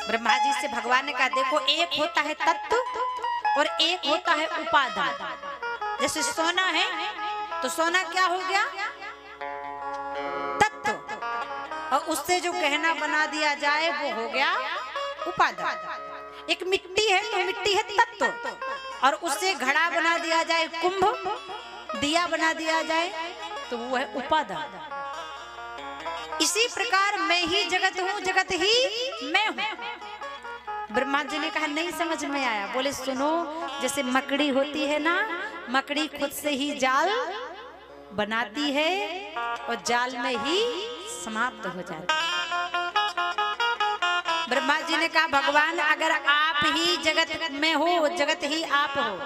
ब्रह्मा जी से भगवान ने कहा देखो एक होता है तत्व और एक होता है उपादान। जैसे सोना है तो सोना क्या हो गया? तत्व, और उससे जो गहना बना दिया जाए वो हो गया उपादान। एक मिट्टी है तो मिट्टी है तत्व, और उससे घड़ा बना दिया जाए, कुंभ, दिया बना दिया जाए तो वो है उपादान। इसी प्रकार मैं ही जगत हूँ, जगत ही मैं हूँ। ब्रह्मा जी ने कहा नहीं समझ में आया। बोले सुनो, जैसे मकड़ी होती है ना, मकड़ी खुद से ही जाल बनाती है और जाल में ही समाप्त हो जाती है। ब्रह्मा जी ने कहा भगवान अगर आप ही जगत में हो, जगत ही आप हो,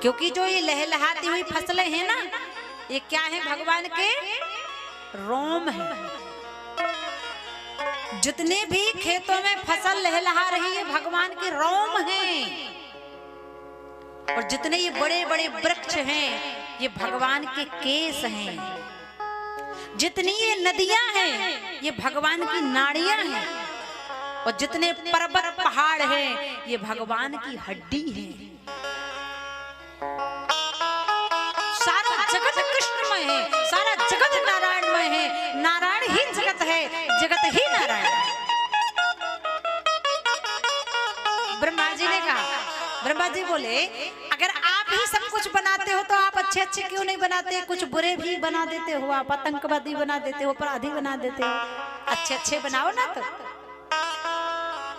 क्योंकि जो ये लहलहाती हुई फसलें हैं ना, ये क्या है? भगवान के रोम है। जितने भी खेतों में फसल लहलहा रही है भगवान के रोम हैं, और जितने ये बड़े बड़े वृक्ष हैं ये भगवान के केस हैं। जितनी ये नदियां हैं ये भगवान की नाड़ियां हैं, और जितने पर्वत पहाड़ हैं ये भगवान की हड्डी है। सारा जगत कृष्णमय है, सारा जगत नारायणमय है, नारायण ही जगत है, जगत ही नारायण है। ब्रह्मा जी ने कहा, ब्रह्मा जी बोले अगर आप ही सब कुछ बनाते हो तो आप अच्छे अच्छे क्यों नहीं बनाते? कुछ बुरे भी बना देते हो, आप आतंकवादी बना देते हो, अपराधी बना देते हो, अच्छे अच्छे बनाओ ना। तो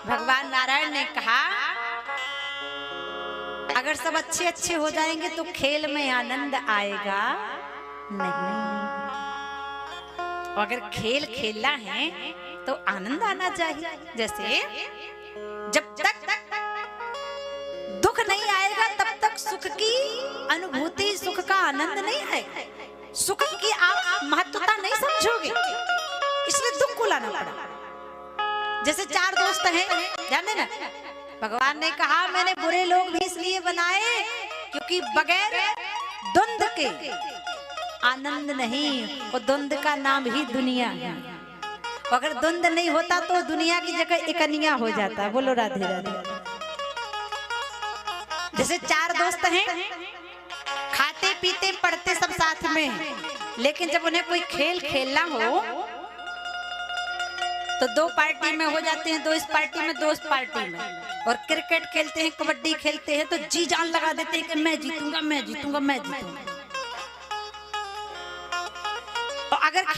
भगवान नारायण ने कहा अगर सब अच्छे अच्छे हो जाएंगे तो खेल में आनंद आएगा नहीं। और अगर खेल खेलना है तो आनंद आना चाहिए। जैसे जब तक दुख नहीं आएगा तब तक सुख की अनुभूति, सुख का आनंद नहीं आएगा, सुख की आप महत्वता नहीं समझोगे, इसलिए दुख को लाना पड़ा। जैसे चार दोस्त हैं, जानते ना, भगवान ने कहा मैंने बुरे लोग भी इसलिए बनाए क्योंकि बगैर द्वंद के आनंद नहीं, और द्वंद का नाम ही दुनिया है। अगर द्वंद नहीं होता तो दुनिया की जगह एकनिया हो जाता। बोलो राधे राधे। जैसे चार दोस्त हैं, खाते पीते पढ़ते सब साथ में, लेकिन जब उन्हें कोई खेल खेलना हो तो दो पार्टी में हो जाते हैं, दो इस पार्टी में दो उस पार्टी में। और क्रिकेट खेलते हैं, कबड्डी खेलते हैं तो जी जान लगा देते हैं कि मैं जीतूंगा, मैं जीतूंगा, मैं जीतूंगा। और अगर